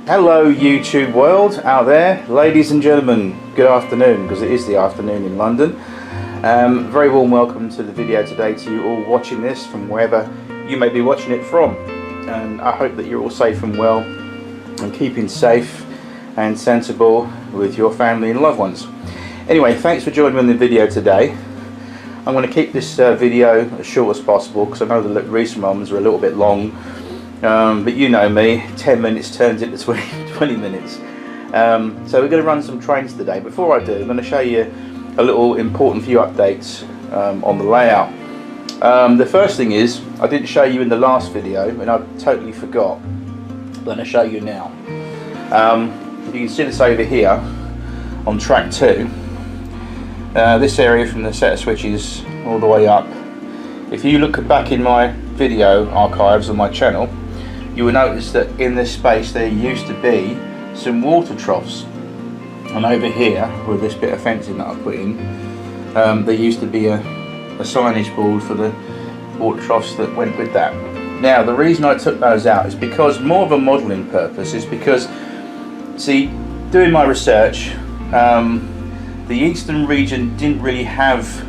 Hello YouTube world out there, ladies and gentlemen, good afternoon, because it is the afternoon in London. Very warm welcome to the video today to you all watching this from wherever you may be watching it from, and I hope that you're all safe and well and keeping safe and sensible with your family and loved ones. Anyway, thanks for joining me on the video today. I'm going to keep this video as short as possible because I know the recent ones are a little bit long. But you know me, 10 minutes turns into 20 minutes. So we're going to run some trains today. Before I do, I'm going to show you a little important few updates on the layout. The first thing is, I didn't show you in the last video and I totally forgot. I'm going to show you now. You can see this over here on track 2. This area from the set of switches all the way up. If you look back in my video archives on my channel, you will notice that in this space there used to be some water troughs, and over here with this bit of fencing that I put in, there used to be a signage board for the water troughs that went with that. Now the reason I took those out is because, more of a modelling purpose, is because, see, doing my research, the eastern region didn't really have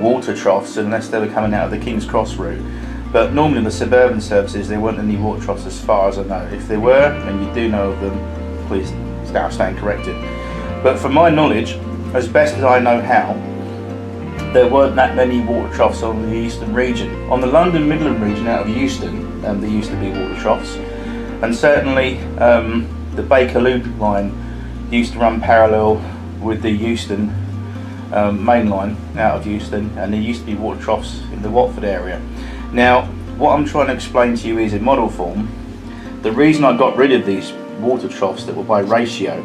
water troughs unless they were coming out of the King's Cross route. But normally in the suburban services there weren't any water troughs as far as I know. If there were, and you do know of them, please now stand corrected. But from my knowledge, as best as I know how, there weren't that many water troughs on the eastern region. On the London Midland region out of Euston, there used to be water troughs, and certainly the Bakerloo line used to run parallel with the Euston main line out of Euston, and there used to be water troughs in the Watford area. Now what I'm trying to explain to you is, in model form, the reason I got rid of these water troughs that were by ratio,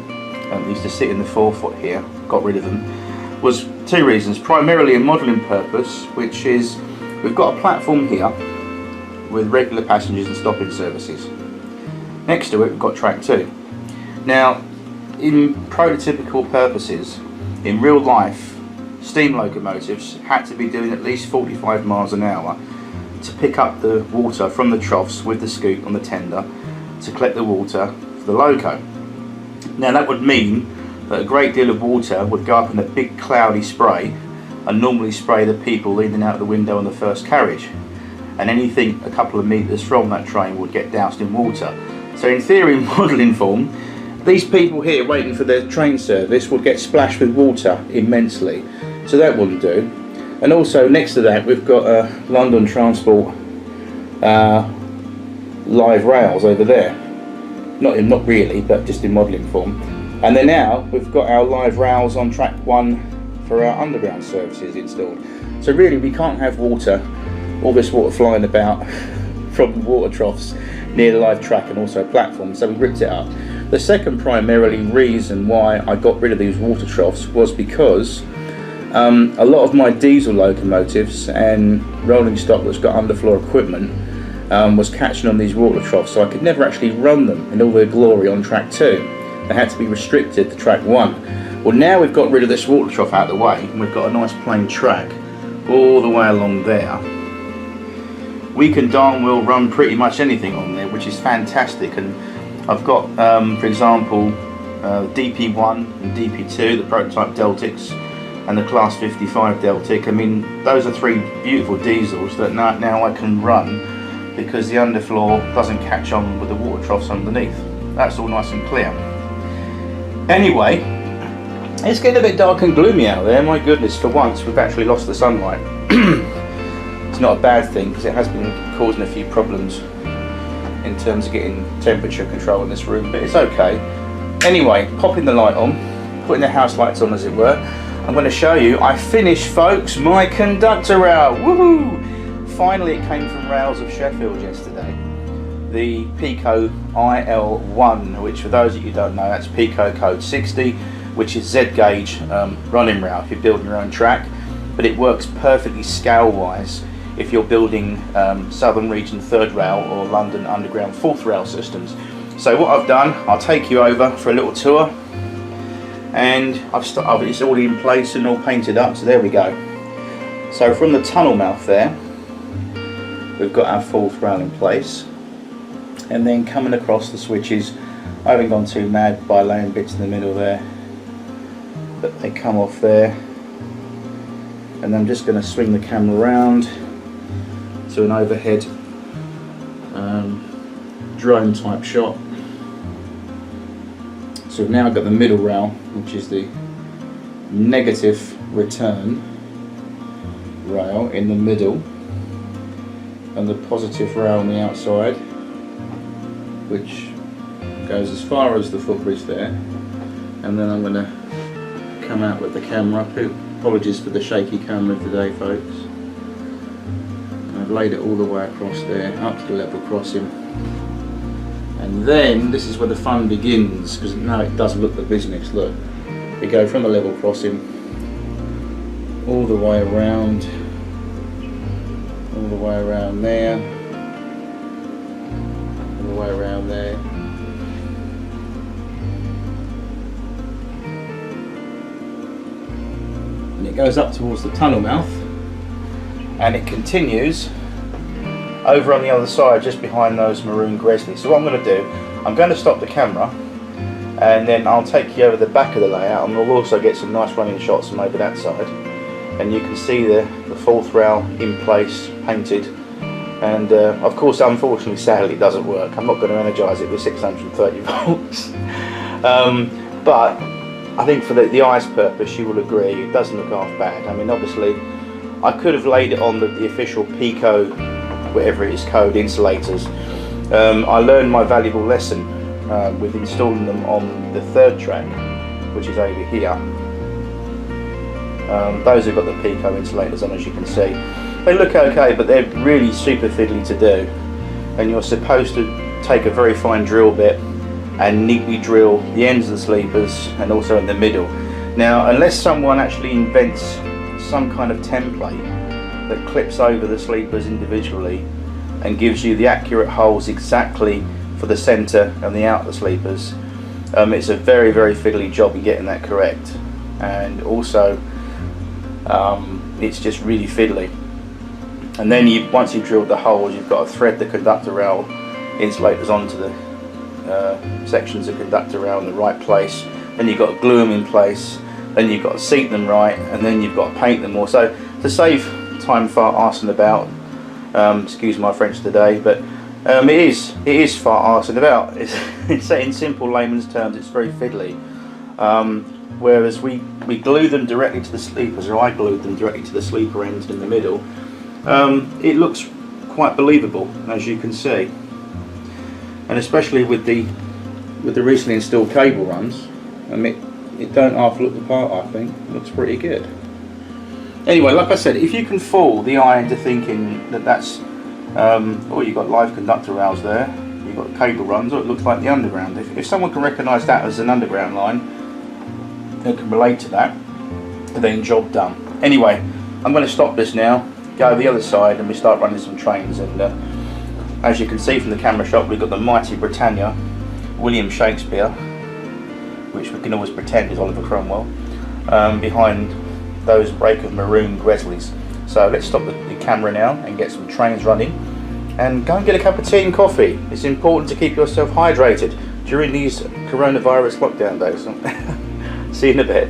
they used to sit in the forefoot here, got rid of them, was two reasons. Primarily a modelling purpose, which is we've got a platform here with regular passengers and stopping services. Next to it we've got track 2. Now in prototypical purposes, in real life, steam locomotives had to be doing at least 45 miles an hour to pick up the water from the troughs with the scoop on the tender to collect the water for the loco. Now that would mean that a great deal of water would go up in a big cloudy spray and normally spray the people leaning out of the window on the first carriage, and anything a couple of metres from that train would get doused in water. So in theory, in modelling form, these people here waiting for their train service would get splashed with water immensely, so that wouldn't do. And also next to that we've got London Transport live rails over there. Not really, but just in modelling form. And then now we've got our live rails on track 1 for our underground services installed. So really we can't have water, all this water flying about from the water troughs near the live track and also platforms, so we ripped it up. The second primarily reason why I got rid of these water troughs was because a lot of my diesel locomotives and rolling stock that's got underfloor equipment was catching on these water troughs, so I could never actually run them in all their glory on track 2. They had to be restricted to track 1. Well, now we've got rid of this water trough out of the way and we've got a nice plain track all the way along there. We can darn well run pretty much anything on there, which is fantastic. And I've got, for example, DP1 and DP2, the prototype Deltics, and the Class 55 Deltic. I mean, those are 3 beautiful diesels that now I can run because the underfloor doesn't catch on with the water troughs underneath. That's all nice and clear. Anyway, it's getting a bit dark and gloomy out there. My goodness, for once we've actually lost the sunlight. It's not a bad thing because it has been causing a few problems in terms of getting temperature control in this room, but it's okay. Anyway, popping the light on, putting the house lights on as it were, I'm going to show you, I finished folks my conductor rail. Woohoo! Finally it came from Rails of Sheffield yesterday. The Pico IL1, which for those of you who don't know, that's Pico code 60, which is Z gauge running rail if you're building your own track, but it works perfectly scale wise if you're building Southern Region 3rd rail or London Underground 4th rail systems. So what I've done, I'll take you over for a little tour, and it's all in place and all painted up, so there we go. So from the tunnel mouth there, we've got our 4th rail in place, and then coming across the switches I haven't gone too mad by laying bits in the middle there, but they come off there. And I'm just going to swing the camera around to an overhead drone type shot. So we've now got the middle rail, which is the negative return rail in the middle, and the positive rail on the outside, which goes as far as the footbridge there. And then I'm going to come out with the camera. Apologies for the shaky camera today, folks. And I've laid it all the way across there, up to the level crossing. And then this is where the fun begins, because now it does look the business. Look, we go from the level crossing all the way around, all the way around there, all the way around there. And it goes up towards the tunnel mouth, and it continues over on the other side, just behind those maroon grizzlies. So what I'm going to do, I'm going to stop the camera, and then I'll take you over the back of the layout, and we'll also get some nice running shots from over that side. And you can see the fourth rail in place, painted. And of course, unfortunately, sadly, it doesn't work. I'm not going to energise it with 630 volts. But I think for the eye's purpose, you will agree, it doesn't look half bad. I mean, obviously, I could have laid it on the official Pico, whatever it is, code insulators. I learned my valuable lesson with installing them on the third track, which is over here. Those have got the Pico insulators on, as you can see. They look okay, but they're really super fiddly to do. And you're supposed to take a very fine drill bit and neatly drill the ends of the sleepers and also in the middle. Now, unless someone actually invents some kind of template that clips over the sleepers individually and gives you the accurate holes exactly for the centre and the outer sleepers, it's a very, very fiddly job in getting that correct. And also, it's just really fiddly. And then once you've drilled the holes, you've got to thread the conductor rail insulators onto the sections of conductor rail in the right place. Then you've got to glue them in place. Then you've got to seat them right, and then you've got to paint them more. So to save time fart arsing about, excuse my French today, but it is fart arsing about. It's in simple layman's terms, it's very fiddly. Whereas we glue them directly to the sleepers, or I glued them directly to the sleeper ends in the middle. It looks quite believable, as you can see, and especially with the recently installed cable runs, I mean, it don't half look the part. I think it looks pretty good. Anyway, like I said, if you can fool the eye into thinking that that's oh, you've got live conductor rails there, you've got cable runs, or it looks like the underground. If someone can recognise that as an underground line, they can relate to that, then job done. Anyway, I'm going to stop this now, go over the other side, and we start running some trains. And as you can see from the camera shot, we've got the mighty Britannia, William Shakespeare, which we can always pretend is Oliver Cromwell, behind those break of maroon grizzlies. So let's stop the camera now and get some trains running, and go and get a cup of tea and coffee. It's important to keep yourself hydrated during these coronavirus lockdown days. See you in a bit.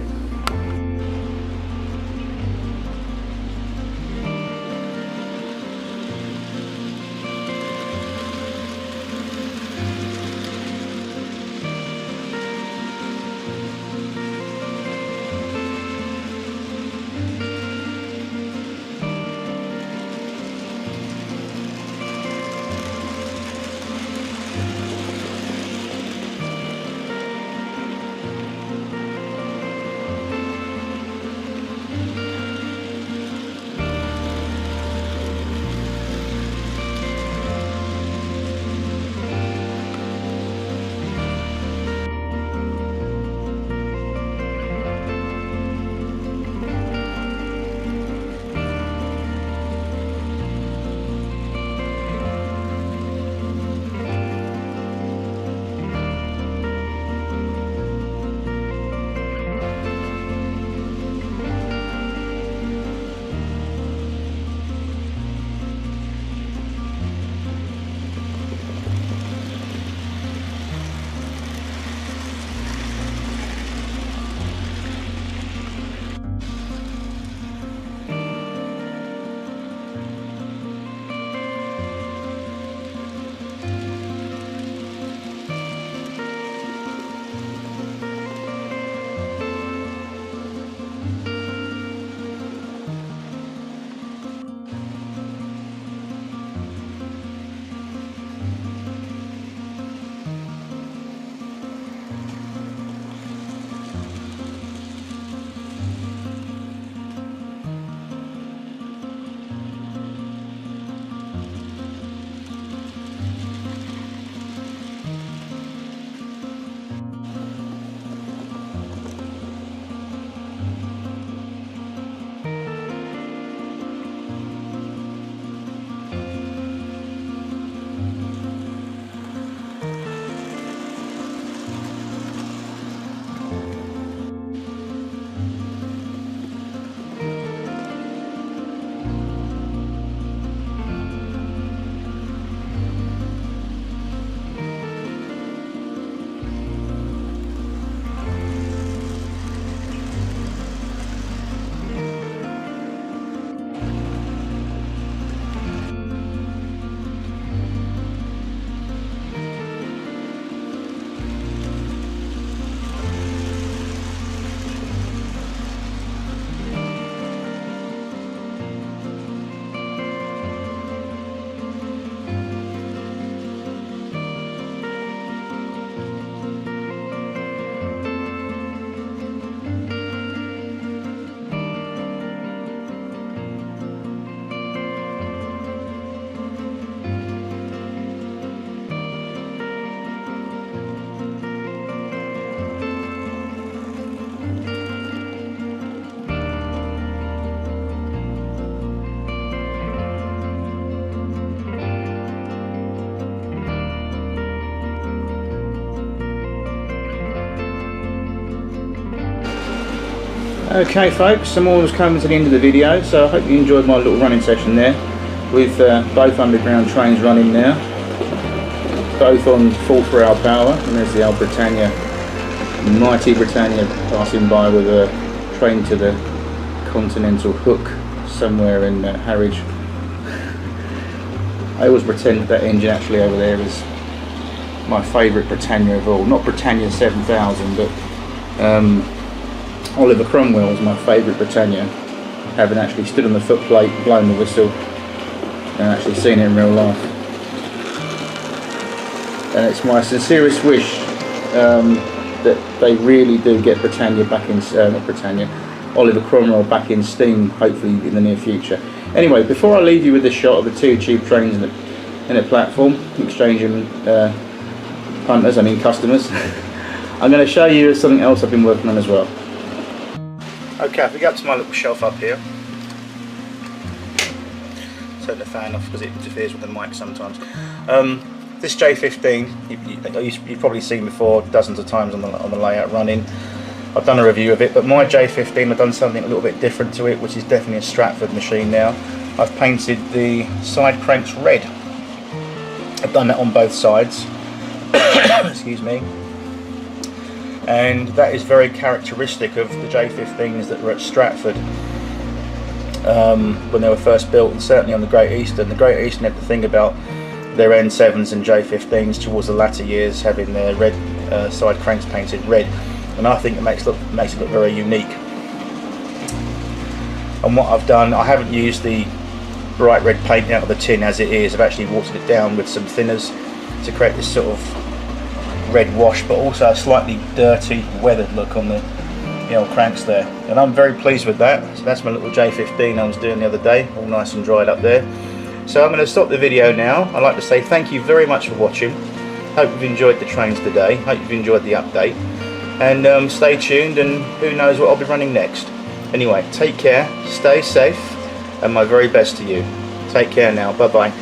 Okay folks, I'm almost coming to the end of the video, so I hope you enjoyed my little running session there with both underground trains running now, both on full 3-hour power. And there's the old Britannia, mighty Britannia, passing by with a train to the Continental hook somewhere in Harwich. I always pretend that engine actually over there is my favourite Britannia of all. Not Britannia 7000, but Oliver Cromwell's my favourite Britannia, having actually stood on the footplate, blown the whistle, and actually seen it in real life. And it's my sincerest wish that they really do get Britannia back in, not Britannia, Oliver Cromwell back in steam, hopefully in the near future. Anyway, before I leave you with this shot of the two tube trains in a platform, exchanging customers, I'm going to show you something else I've been working on as well. Okay, if we go up to my little shelf up here, turn the fan off because it interferes with the mic sometimes. This J15, you've probably seen before dozens of times on the layout running. I've done a review of it, but my J15, I've done something a little bit different to it, which is definitely a Stratford machine now. I've painted the side cranks red. I've done that on both sides. Excuse me. And that is very characteristic of the J15s that were at Stratford when they were first built, and certainly on the Great Eastern. The Great Eastern had the thing about their N7s and J15s towards the latter years having their red side cranks painted red, and I think it makes it look very unique. And what I've done, I haven't used the bright red paint out of the tin as it is. I've actually watered it down with some thinners to create this sort of red wash, but also a slightly dirty, weathered look on the old cranks there, and I'm very pleased with that. So that's my little J15 I was doing the other day, all nice and dried up there. So I'm going to stop the video now. I'd like to say thank you very much for watching. Hope you've enjoyed the trains today, hope you've enjoyed the update, and stay tuned, and who knows what I'll be running next. Anyway, take care, stay safe, and my very best to you. Take care now, bye bye.